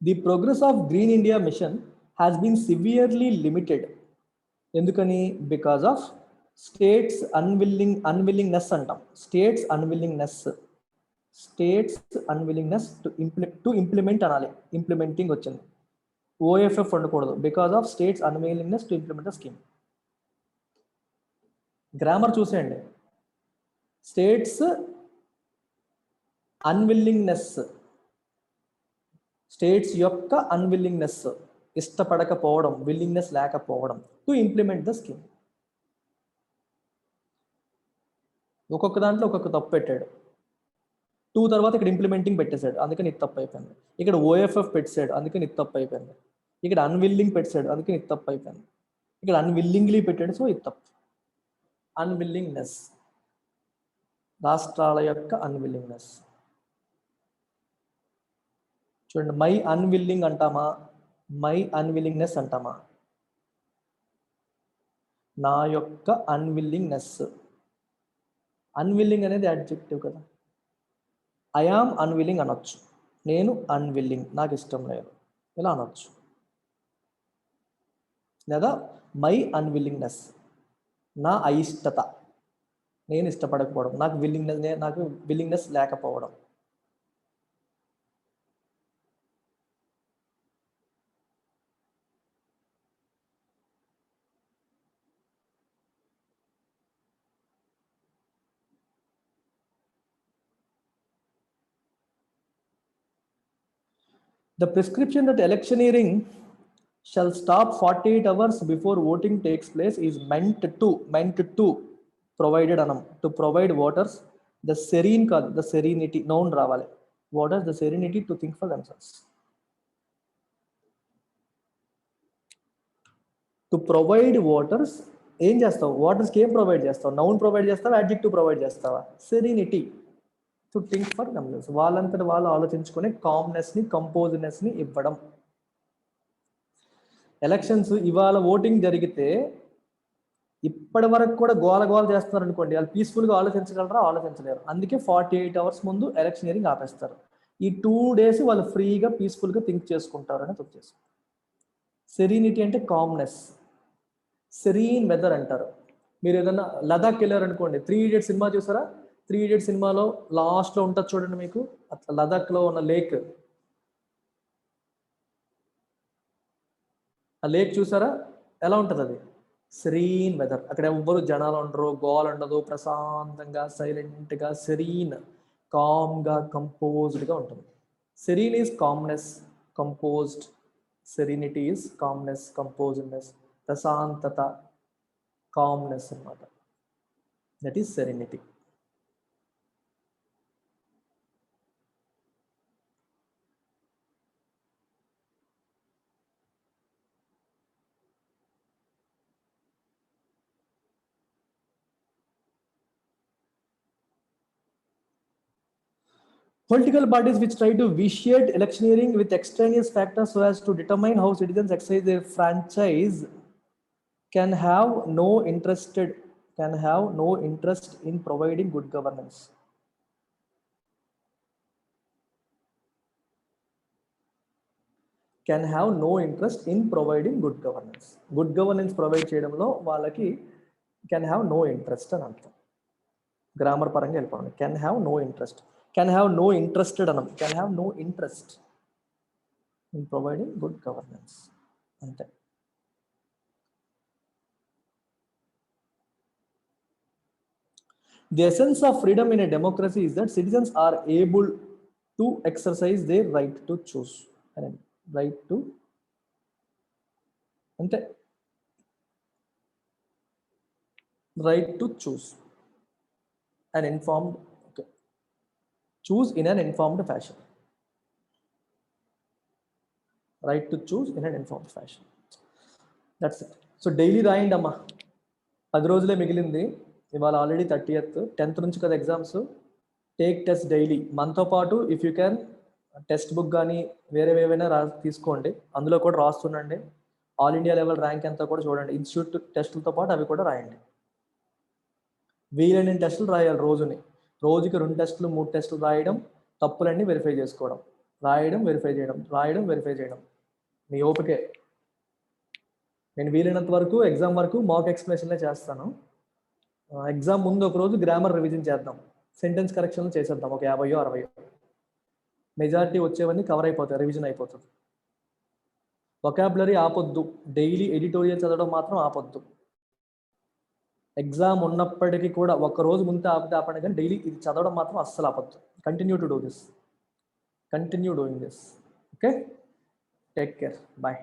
The progress of Green India mission has been severely limited. ఎందుకని? Because of states unwillingness అంటాం. States unwillingness to implement అనాలి. Implementing వచ్చింది. OFF ఉండకూడదు. Because of states unwillingness to implement the scheme. Grammar చూసేయండి. States unwillingness, states యొక్క unwillingness, ఇష్టపడకపోవడం, willingness లేకపోవడం, to implement the scheme. ఒక్కొక్క దాంట్లో ఒక్కొక్క తప్పు పెట్టాడు. 2 తర్వాత ఇక్కడ ఇంప్లిమెంటింగ్ పెట్టేశాడు, అందుకని ఇది తప్పు అయిపోయింది. ఇక్కడ OFF పెట్టాడు, అందుకని ఇది తప్పు అయిపోయింది. ఇక్కడ అన్విల్లింగ్ పెట్టాడు, అందుకని ఇది తప్పు అయిపోయింది. ఇక్కడ అన్విల్లింగ్లీ పెట్టాడు, సో ఇది తప్పు. అన్విల్లింగ్నెస్, రాష్ట్రాల యొక్క అన్విల్లింగ్నెస్. చూడండి, మై అన్విల్లింగ్ అంటామా, మై అన్విల్లింగ్నెస్ అంటామా? నా యొక్క అన్విల్లింగ్నెస్. అన్విల్లింగ్ అనేది అడ్జెక్టివ్ కదా. ఐ ఆమ్ అన్విల్లింగ్ అనొచ్చు. నేను అన్విల్లింగ్, నాకు ఇష్టం లేదు, ఇలా అనొచ్చు. లేదా మై అన్విల్లింగ్నెస్, నా అయిష్టత, నేను ఇష్టపడకపోవడం, నాకు విల్లింగ్నెస్ లేకపోవడం. The prescription that electioneering shall stop 48 hours before voting takes place is meant to provided anam, to provide voters the serenity, known ravale, voters the serenity to think for themselves. To provide voters, ఏం చేస్తావు? వాటర్స్కి ఏం provide చేస్తావు? Noun provide చేస్తావా, adjective provide చేస్తావా? సెరీనిటీ, to think for themselves, వాళ్ళంతటి వాళ్ళు ఆలోచించుకునే కామ్నెస్ని, కంపోజ్నెస్ని ఇవ్వడం. Elections ఇవాళ voting జరిగితే ఇప్పటి వరకు కూడా గోల చేస్తున్నారు అనుకోండి, వాళ్ళు పీస్ఫుల్గా ఆలోచించగలరా? ఆలోచించలేరు. అందుకే 48 hours ముందు ఎలక్షనీరింగ్ ఆపేస్తారు. ఈ 2 days వాళ్ళు ఫ్రీగా పీస్ఫుల్గా థింక్ చేసుకుంటారు అని ఉద్దేశం. సెరీనిటీ అంటే కామ్నెస్, సెరీన్ వెదర్ అంటారు. మీరు ఏదన్నా లదాఖ్ వెళ్ళారు అనుకోండి, 3 Idiots సినిమా చూసారా? 3 Idiots సినిమాలో లాస్ట్లో ఉంటుంది చూడండి, మీకు అట్లా లదాఖ్లో ఉన్న లేక్, ఆ లేక్ చూసారా? ఎలా ఉంటుంది అది? Serene weather. అక్కడ ఎవ్వరు జనాలు ఉండరు, గోల్ ఉండదు, ప్రశాంతంగా సైలెంట్గా సెరీన్, కామ్గా, కంపోజ్డ్గా ఉంటుంది. Serene is calmness, composed. Serenity is calmness, composedness, ప్రశాంతత, కామ్నెస్ అన్నమాట. That is serenity. Political parties which try to vitiate electioneering with extraneous factors so as to determine how citizens exercise their franchise can have no interest in providing good governance. Can have no interest in providing good governance. Good governance provide చేయడంలో వాళ్ళకి can have no interest అని అంటాం. Grammar పరంగా వెళ్ళిపోండి. Can have no interest. can have no interested anam, can have no interest in providing good governance. Ante. The essence of freedom in a democracy is that citizens are able to exercise their right to choose. And right to ante. Right to choose an informed, okay. Choose in an informed fashion. Right to choose in an informed fashion. That's it. So daily రాయండి అమ్మా, 10 రోజులే మిగిలింది, ఇవాళ already 30th, 10th నుంచి కదా exams. Take test daily, మనతో పాటు if you can text book కానీ వేరే ఏవైనా తీసుకోండి, అందులో కూడా రాస్తుండండి. ఆల్ ఇండియా లెవెల్ ర్యాంక్ ఎంత కూడా చూడండి, ఇన్స్టిట్యూట్ టెస్టులతో పాటు అవి కూడా రాయండి. వీలైన టెస్టులు రాయాలి రోజుకి 2 టెస్టులు 3 టెస్టులు రాయడం, తప్పులన్నీ వెరిఫై చేసుకోవడం, రాయడం వెరిఫై చేయడం, రాయడం వెరిఫై చేయడం, మీ ఓపికే. నేను వీలైనంత వరకు ఎగ్జామ్ వరకు మాక్ ఎక్స్ప్లెనేషన్లే చేస్తాను. ఎగ్జామ్ ముందు ఒక రోజు గ్రామర్ రివిజన్ చేద్దాం, సెంటెన్స్ కరెక్షన్లు చేసేద్దాం, ఒక 50 60. మెజారిటీ వచ్చేవన్నీ కవర్ అయిపోతాయి, రివిజన్ అయిపోతుంది. వొకాబులరీ ఆపొద్దు, డైలీ ఎడిటోరియల్ చదవడం మాత్రం ఆపొద్దు. ఎగ్జామ్ ఉన్నప్పటికీ కూడా ఒక్కరోజు ముందు ఆపండి, కానీ డైలీ ఇది చదవడం మాత్రం అస్సలు ఆపొద్దు. Continue to do this, continue doing this. Okay, take care, bye.